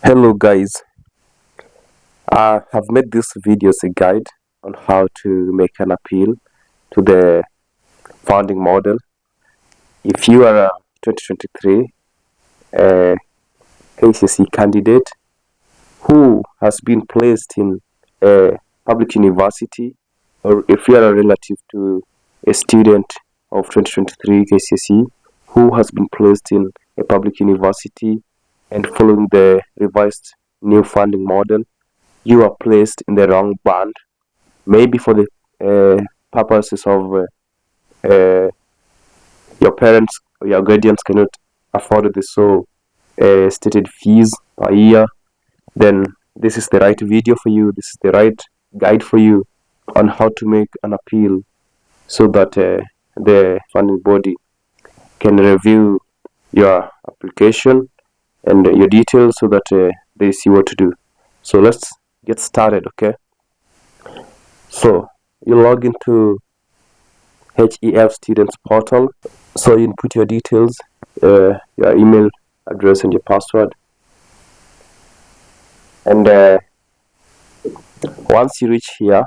Hello guys, I have made this video as a guide on how to make an appeal to the founding model. If you are a 2023 KCSE candidate who has been placed in a public university, or if you are a relative to a student of 2023 KCSE who has been placed in a public university and following the revised new funding model, you are placed in the wrong band, maybe for the purposes of your parents or your guardians cannot afford the so stated fees per year. Then this is the right video for you, this is the right guide for you on how to make an appeal so that the funding body can review your application and your details so that they see what to do. So let's get started. Okay, so you log into HEF students portal. So you input your details, your email address and your password, and once you reach here,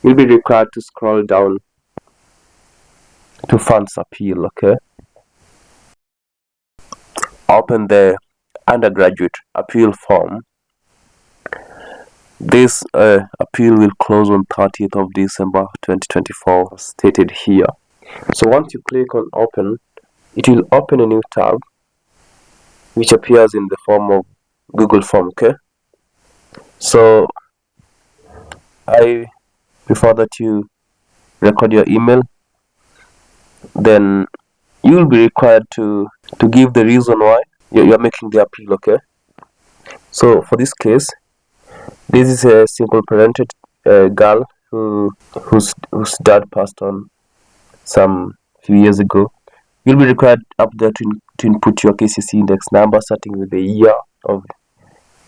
you'll be required to scroll down to funds appeal. Okay, open the undergraduate appeal form. This appeal will close on 30th of December 2024, stated here. So once you click on open, it will open a new tab which appears in the form of Google form. Okay, so I prefer that you record your email, then you will be required to give the reason why you're making the appeal. Okay, so for this case, this is a single parented girl whose dad passed on some few years ago. You'll be required up there to input your KCSE index number starting with the year of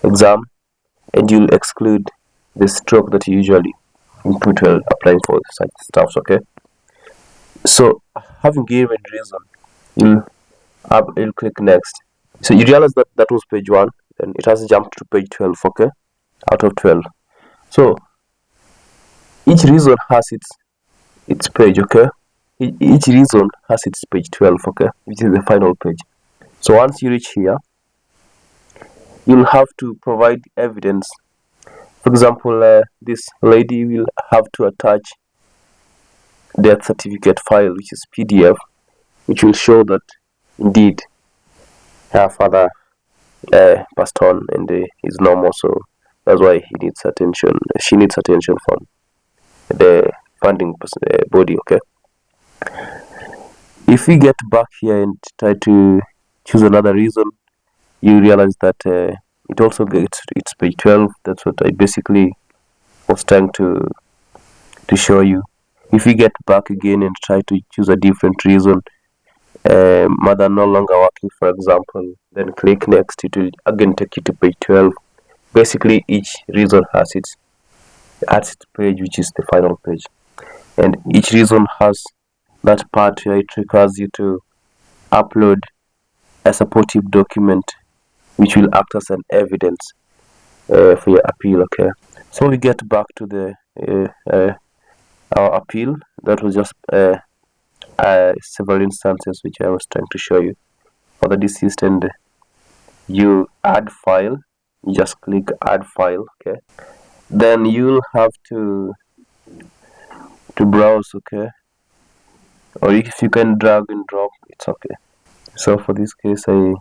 exam, and you'll exclude the stroke that you usually input while applying for such stuff. Okay, so having given reason, you'll click next. So you realize that was page 1, then it has jumped to page 12. Okay, out of 12. So each reason has its page. Okay, each reason has its page 12. Okay, which is the final page. So once you reach here, you'll have to provide evidence. For example, this lady will have to attach death certificate file, which is PDF, which will show that indeed her father passed on and is normal. So that's why he needs attention. She needs attention from the funding body. Okay, if we get back here and try to choose another reason, you realize that it also gets its page 12. That's what I basically was trying to show you. If we get back again and try to choose a different reason, mother no longer working, for example, then click next, it will again take you to page 12. Basically each reason has its page, which is the final page, and each reason has that part where it requires you to upload a supportive document which will act as an evidence for your appeal. Okay, so we get back to the our appeal. That was just several instances which I was trying to show you for the deceased, and you add file. You just click add file. Okay, then you'll have to browse. Okay, or if you can drag and drop, it's okay. So for this case, I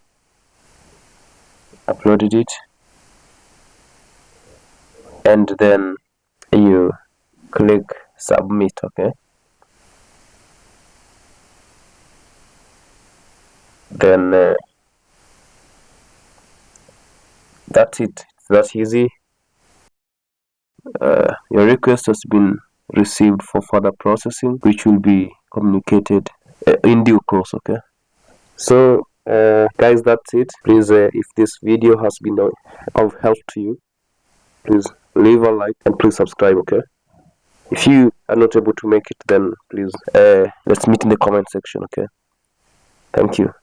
uploaded it, and then you click submit. Okay, then that's it. That's easy. Your request has been received for further processing, which will be communicated in due course. Okay, so guys, that's it. Please, if this video has been of help to you, please leave a like and please subscribe. Okay, if you are not able to make it, then please let's meet in the comment section. Okay, thank you.